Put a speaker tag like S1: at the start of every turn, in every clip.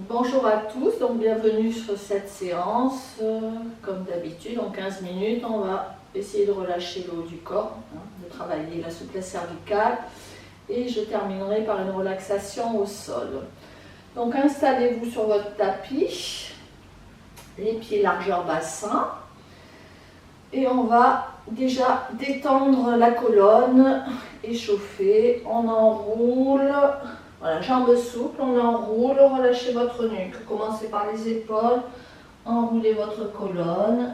S1: Bonjour à tous, donc bienvenue sur cette séance. Comme d'habitude, en 15 minutes, on va essayer de relâcher le haut du corps, de travailler la souplesse cervicale et je terminerai par une relaxation au sol. Donc installez-vous sur votre tapis, les pieds largeur bassin et on va déjà détendre la colonne, échauffer, on enroule. Voilà, jambes souples, on enroule, relâchez votre nuque. Commencez par les épaules, enroulez votre colonne,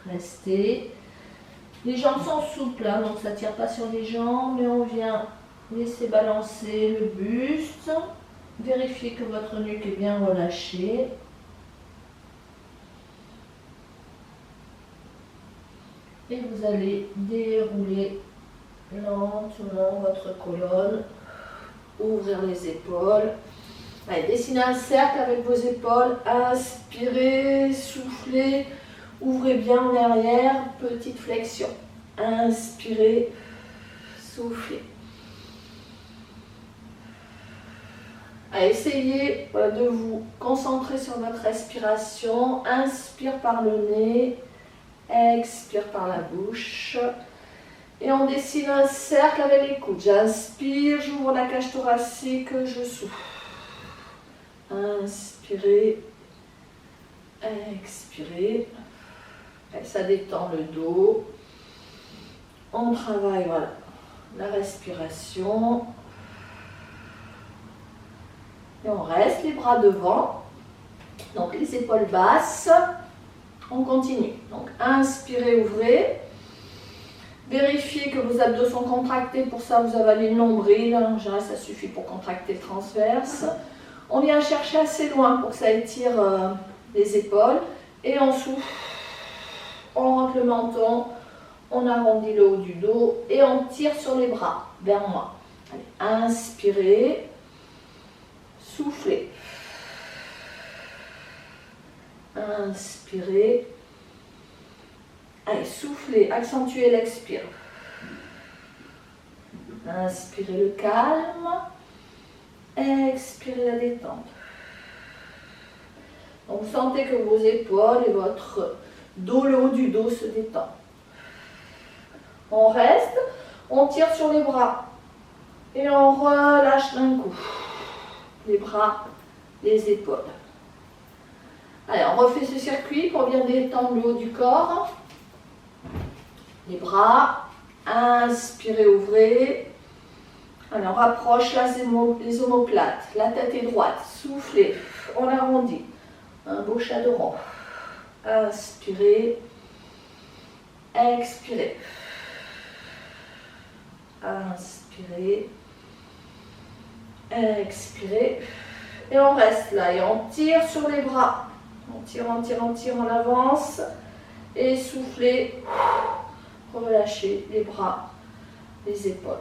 S1: restez. Les jambes sont souples, donc ça ne tire pas sur les jambes, mais on vient laisser balancer le buste. Vérifiez que votre nuque est bien relâchée. Et vous allez dérouler lentement votre colonne. Ouvrir les épaules. Allez, dessinez un cercle avec vos épaules. Inspirez, soufflez. Ouvrez bien en arrière. Petite flexion. Inspirez, soufflez. Allez, essayez de vous concentrer sur votre respiration. Inspire par le nez. Expire par la bouche. Et on dessine un cercle avec les coudes. J'inspire, j'ouvre la cage thoracique, je souffle. Inspirez, expirez. Et ça détend le dos. On travaille, voilà, la respiration. Et on reste les bras devant. Donc les épaules basses. On continue. Donc inspirez, ouvrez. Vérifiez que vos abdos sont contractés, pour ça vous avalez le nombril, en général ça suffit pour contracter le transverse. On vient chercher assez loin pour que ça étire les épaules et on souffle, on rentre le menton, on arrondit le haut du dos et on tire sur les bras vers moi. Allez, inspirez, soufflez, inspirez. Allez, soufflez, accentuez l'expire. Inspirez le calme. Expirez la détente. Donc, vous sentez que vos épaules et votre dos, le haut du dos se détend. On reste, on tire sur les bras. Et on relâche d'un coup. Les bras, les épaules. Allez, on refait ce circuit pour bien détendre le haut du corps. Les bras, inspirez, ouvrez. Alors, on rapproche là les omoplates. La tête est droite. Soufflez. On arrondit. Un beau chat de rond. Inspirez. Expirez. Inspirez. Expirez. Et on reste là. Et on tire sur les bras. On tire, on tire, on tire. On avance. Et soufflez. Relâchez les bras, les épaules.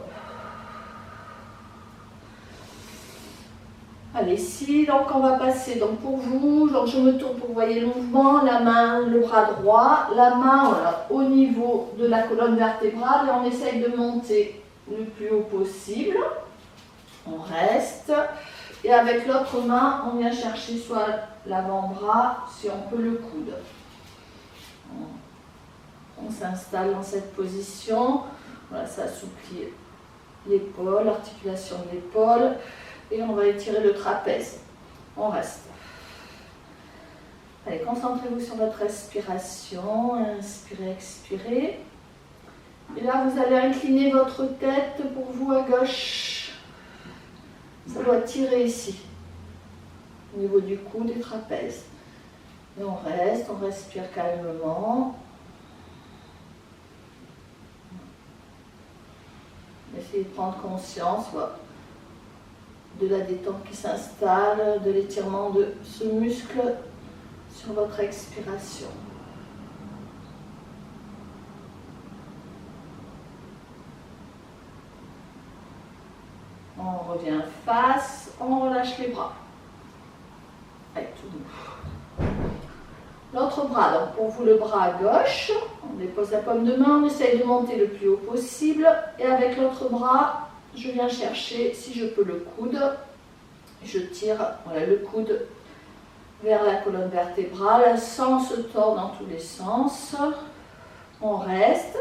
S1: Allez, ici, donc on va passer, donc pour vous, donc je me tourne pour que vous voyez le mouvement, la main, le bras droit, la main voilà, au niveau de la colonne vertébrale et on essaye de monter le plus haut possible. On reste et avec l'autre main, on vient chercher soit l'avant-bras, si on peut le coude. On s'installe dans cette position, voilà, ça assouplit l'épaule, l'articulation de l'épaule, et on va étirer le trapèze. On reste. Allez, concentrez-vous sur votre respiration, inspirez, expirez. Et là, vous allez incliner votre tête pour vous à gauche. Ça doit tirer ici, au niveau du cou, des trapèzes. Et on reste, on respire calmement. Essayez de prendre conscience de la détente qui s'installe, de l'étirement de ce muscle sur votre expiration. On revient face, on relâche les bras. Allez, tout doux. L'autre bras, donc pour vous le bras à gauche, on dépose la paume de main, on essaye de monter le plus haut possible et avec l'autre bras, je viens chercher, si je peux, le coude Je tire voilà, le coude vers la colonne vertébrale sans se tordre dans tous les sens. On reste.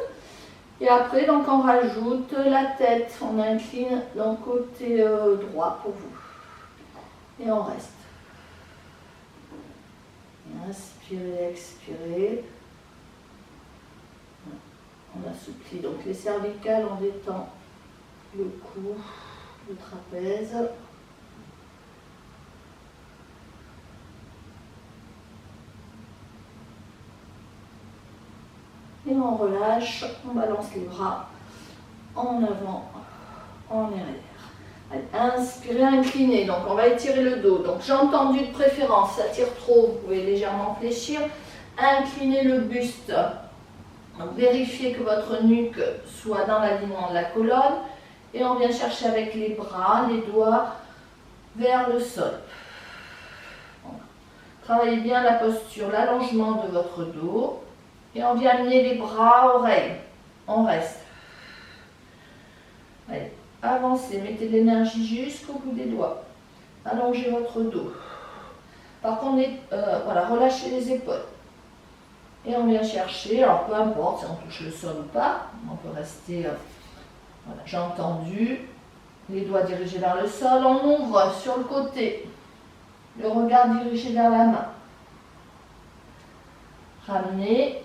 S1: Et après, donc, on rajoute la tête. On incline d'un côté droit pour vous. Et on reste. Et inspirez, expirez. On assouplit donc les cervicales, on détend le cou, le trapèze. Et on relâche, on balance les bras en avant, en arrière. Allez, inspirez, inclinez. Donc on va étirer le dos. Donc j'ai entendu de préférence, ça tire trop, vous pouvez légèrement fléchir. Inclinez le buste. Donc vérifiez que votre nuque soit dans l'alignement de la colonne. Et on vient chercher avec les bras, les doigts vers le sol. Donc, travaillez bien la posture, l'allongement de votre dos. Et on vient amener les bras, oreilles. On reste. Allez, avancez, mettez de l'énergie jusqu'au bout des doigts. Allongez votre dos. Par contre, voilà, relâchez les épaules. Et on vient chercher, alors peu importe si on touche le sol ou pas, on peut rester, voilà, j'ai entendu, les doigts dirigés vers le sol, on ouvre sur le côté, le regard dirigé vers la main. Ramenez.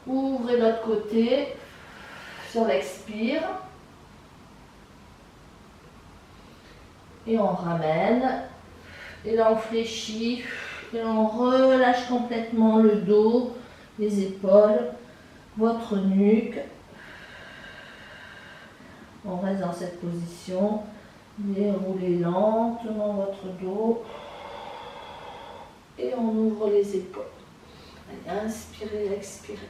S1: Ouvrez de l'autre côté, sur l'expire. Et on ramène. Et là on fléchit. Et on relâche complètement le dos, les épaules, votre nuque. On reste dans cette position. Déroulez lentement votre dos. Et on ouvre les épaules. Allez, inspirez, expirez.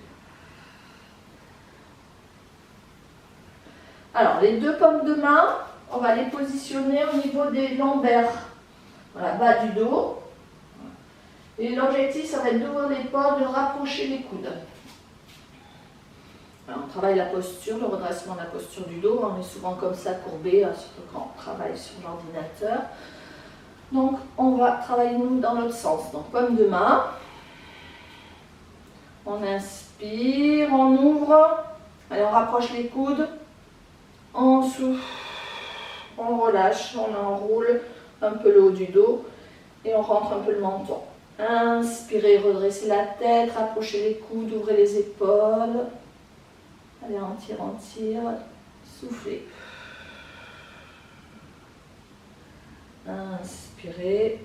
S1: Alors, les deux paumes de main, on va les positionner au niveau des lombaires, voilà, bas du dos. Et l'objectif, ça va être d'ouvrir l'épaule, de rapprocher les coudes. Alors, on travaille la posture, le redressement de la posture du dos. On est souvent comme ça, courbé, surtout quand on travaille sur l'ordinateur. Donc, on va travailler nous dans l'autre sens. Donc, paume de main. On inspire, on ouvre. Allez, on rapproche les coudes. On souffle, on relâche, on enroule un peu le haut du dos et on rentre un peu le menton. Inspirez, redressez la tête, rapprochez les coudes, ouvrez les épaules. Allez, on tire, soufflez. Inspirez.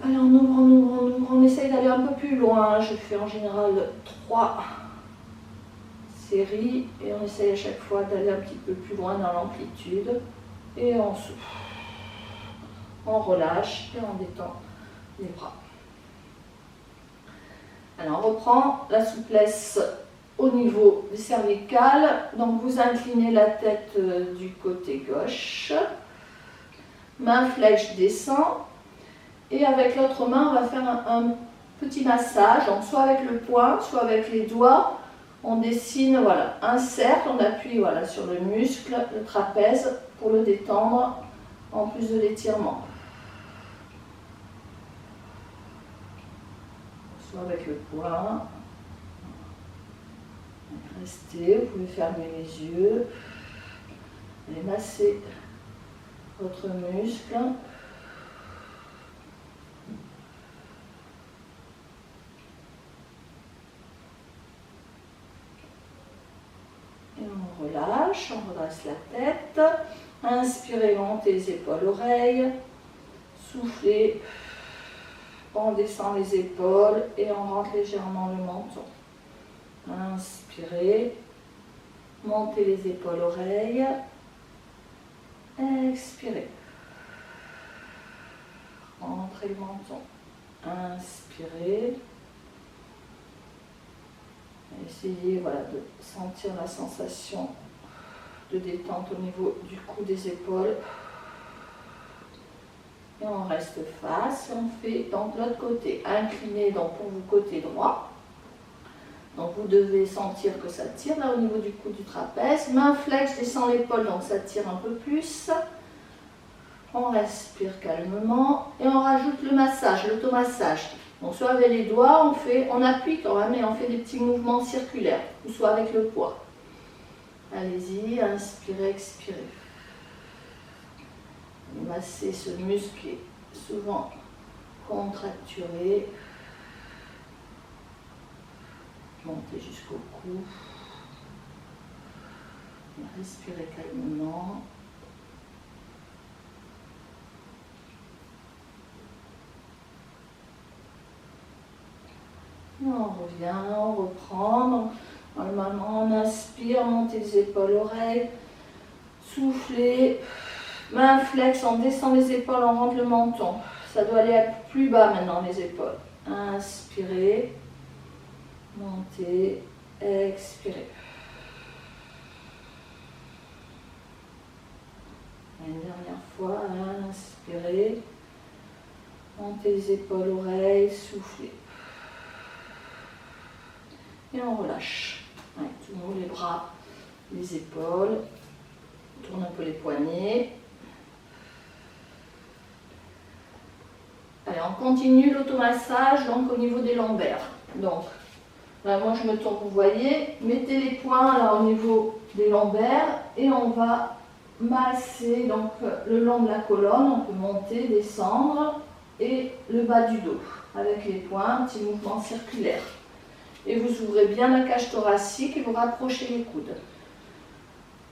S1: Allez, on ouvre, on essaye d'aller un peu plus loin. Je fais en général 3 séries et on essaye à chaque fois d'aller un petit peu plus loin dans l'amplitude et on souffle, on relâche et on détend les bras. Alors on reprend la souplesse au niveau des cervicales. Donc vous inclinez la tête du côté gauche, main flèche descend et avec l'autre main on va faire un petit massage, donc soit avec le poing, soit avec les doigts. On dessine voilà, un cercle, on appuie voilà, sur le muscle, le trapèze, pour le détendre, en plus de l'étirement. Soit avec le poing. Restez, vous pouvez fermer les yeux. Allez masser votre muscle. On relâche, on redresse la tête. Inspirez, montez les épaules, oreilles. Soufflez. On descend les épaules et on rentre légèrement le menton. Inspirez. Montez les épaules, oreilles. Expirez. Rentrez le menton. Inspirez. Essayez voilà, de sentir la sensation de détente au niveau du cou, des épaules. Et on reste face. On fait donc l'autre côté. Incliné donc pour vous côté droit. Donc vous devez sentir que ça tire là au niveau du cou du trapèze. Main flex, descend l'épaule, donc ça tire un peu plus. On respire calmement et on rajoute le massage, l'automassage. Donc soit avec les doigts, on appuie quand même et on fait des petits mouvements circulaires, ou soit avec le poids. Allez-y, inspirez, expirez. Massez ce muscle qui est souvent contracturé. Montez jusqu'au cou. Et respirez calmement. On revient, on reprend. Donc, normalement, on inspire, montez les épaules, oreilles, soufflez. Main flex, on descend les épaules, on rentre le menton. Ça doit aller plus bas maintenant, les épaules. Inspirez, montez, expirez. Une dernière fois, inspirez, montez les épaules, oreilles, soufflez. Et on relâche. Ouais, tout le monde, les bras, les épaules. On tourne un peu les poignets. Allez, on continue l'automassage donc au niveau des lombaires. Donc, là, moi je me tourne, vous voyez, mettez les poings là au niveau des lombaires et on va masser donc le long de la colonne. On peut monter, descendre et le bas du dos avec les poings, un petit mouvement circulaire. Et vous ouvrez bien la cage thoracique et vous rapprochez les coudes.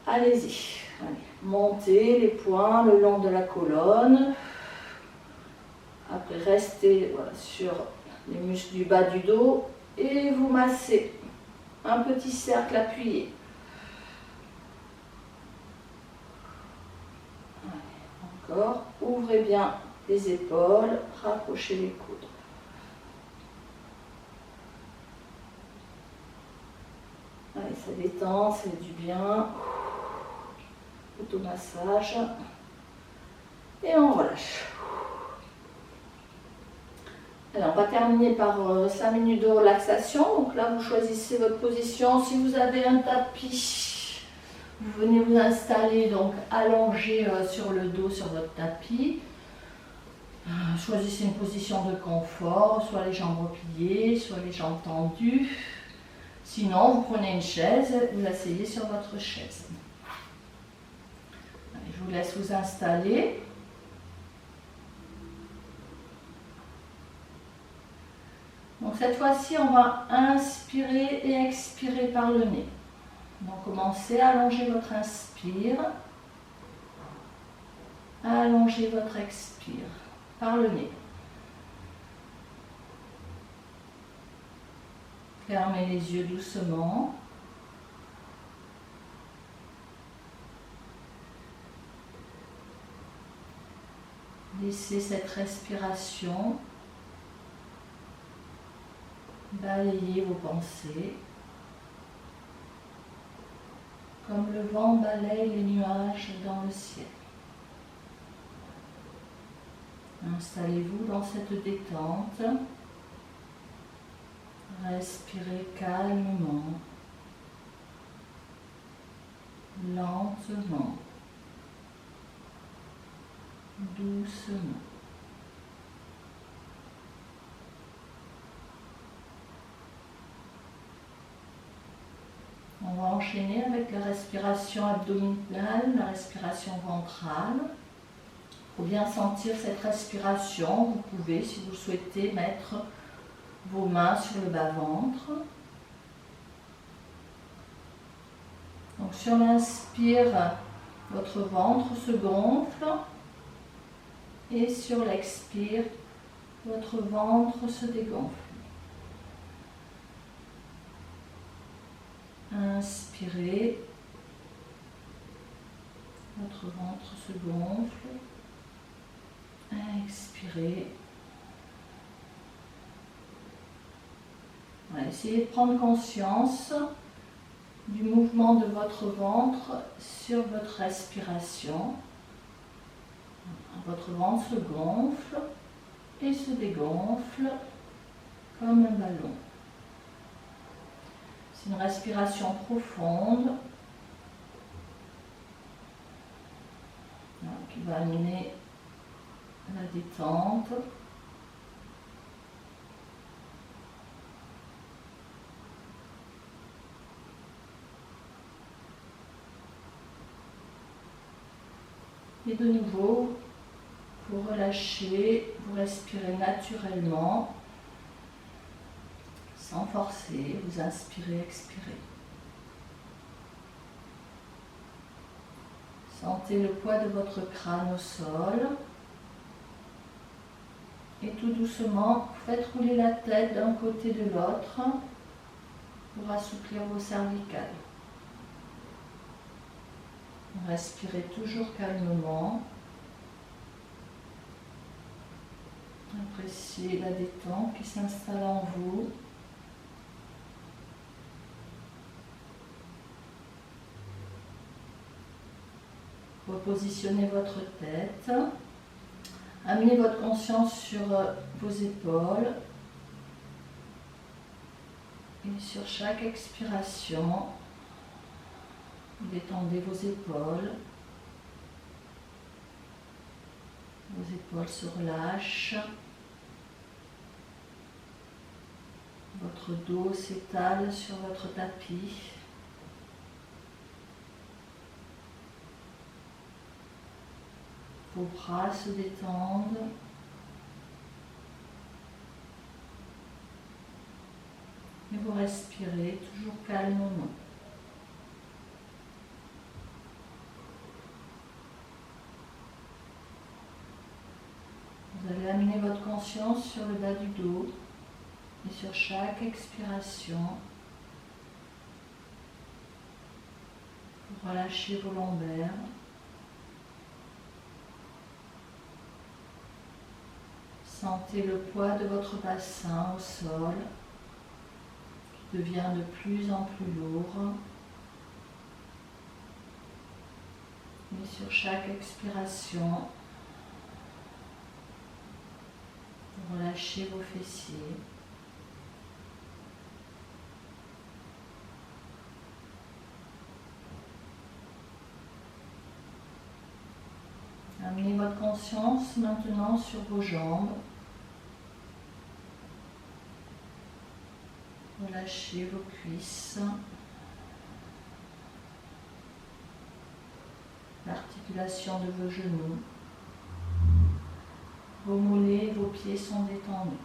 S1: Allez-y. Allez. Montez les poings le long de la colonne. Après, restez voilà, sur les muscles du bas du dos et vous massez. Un petit cercle appuyé. Allez, encore. Ouvrez bien les épaules, rapprochez les coudes. Allez, ça détend, ça fait du bien. Automassage. Et on relâche. Alors, on va terminer par 5 minutes de relaxation. Donc là, vous choisissez votre position. Si vous avez un tapis, vous venez vous installer donc allongé sur le dos sur votre tapis. Choisissez une position de confort, soit les jambes repliées, soit les jambes tendues. Sinon, vous prenez une chaise, vous asseyez sur votre chaise. Allez, je vous laisse vous installer. Donc cette fois-ci, on va inspirer et expirer par le nez. Donc commencez à allonger votre inspire. Allongez votre expire par le nez. Fermez les yeux doucement. Laissez cette respiration balayer vos pensées, comme le vent balaye les nuages dans le ciel. Installez-vous dans cette détente. Respirez calmement, lentement, doucement. On va enchaîner avec la respiration abdominale, la respiration ventrale. Il faut bien sentir cette respiration. Vous pouvez, si vous le souhaitez, mettre vos mains sur le bas-ventre. Donc sur l'inspire, votre ventre se gonfle et sur l'expire, votre ventre se dégonfle. Inspirez, votre ventre se gonfle. Expirez. Essayez de prendre conscience du mouvement de votre ventre sur votre respiration. Votre ventre se gonfle et se dégonfle comme un ballon. C'est une respiration profonde qui va amener la détente. Et de nouveau, vous relâchez, vous respirez naturellement, sans forcer, vous inspirez, expirez. Sentez le poids de votre crâne au sol. Et tout doucement, faites rouler la tête d'un côté de l'autre pour assouplir vos cervicales. Respirez toujours calmement. Appréciez la détente qui s'installe en vous. Repositionnez votre tête. Amenez votre conscience sur vos épaules. Et sur chaque expiration, détendez vos épaules. Vos épaules se relâchent. Votre dos s'étale sur votre tapis. Vos bras se détendent. Et vous respirez toujours calmement. Vous allez amener votre conscience sur le bas du dos et sur chaque expiration, vous relâchez vos lombaires. Sentez le poids de votre bassin au sol qui devient de plus en plus lourd. Et sur chaque expiration, relâchez vos fessiers. Amenez votre conscience maintenant sur vos jambes. Relâchez vos cuisses. L'articulation de vos genoux. Vos mollets, vos pieds sont détendus.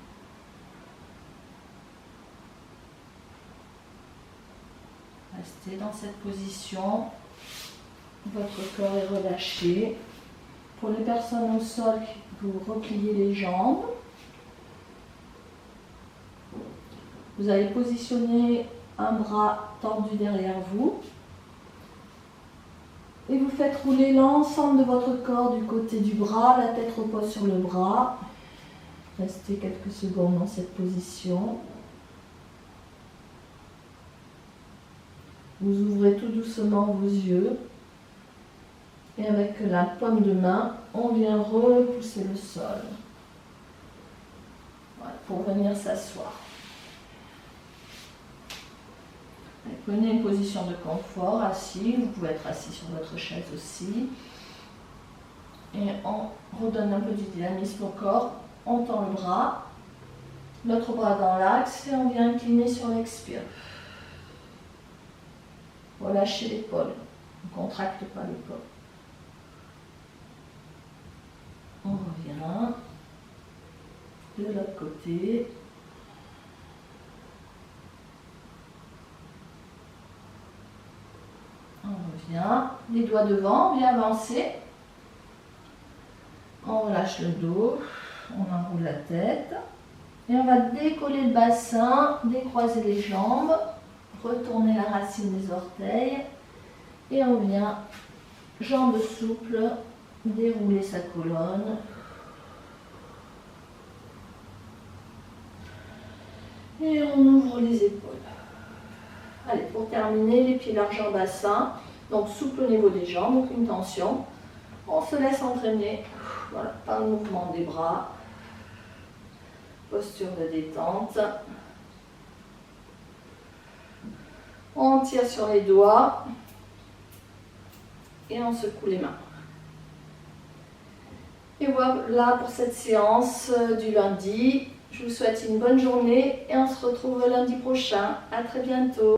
S1: Restez dans cette position. Votre corps est relâché. Pour les personnes au sol, vous repliez les jambes. Vous allez positionner un bras tendu derrière vous. Et vous faites rouler l'ensemble de votre corps du côté du bras. La tête repose sur le bras. Restez quelques secondes dans cette position. Vous ouvrez tout doucement vos yeux. Et avec la paume de main, on vient repousser le sol. Voilà, pour venir s'asseoir. Prenez une position de confort, assis. Vous pouvez être assis sur votre chaise aussi. Et on redonne un peu du dynamisme au corps. On tend le bras. L'autre bras dans l'axe et on vient incliner sur l'expire. Relâchez l'épaule. Ne contracte pas l'épaule. On revient de l'autre côté. On revient, les doigts devant, on vient avancer. On relâche le dos, on enroule la tête. Et on va décoller le bassin, décroiser les jambes, retourner la racine des orteils. Et on vient, jambes souples, dérouler sa colonne. Et on ouvre les épaules. Allez, pour terminer, les pieds larges en bassin. Donc souple au niveau des jambes, aucune tension. On se laisse entraîner, voilà, par le mouvement des bras. Posture de détente. On tire sur les doigts. Et on secoue les mains. Et voilà pour cette séance du lundi. Je vous souhaite une bonne journée et on se retrouve lundi prochain. À très bientôt.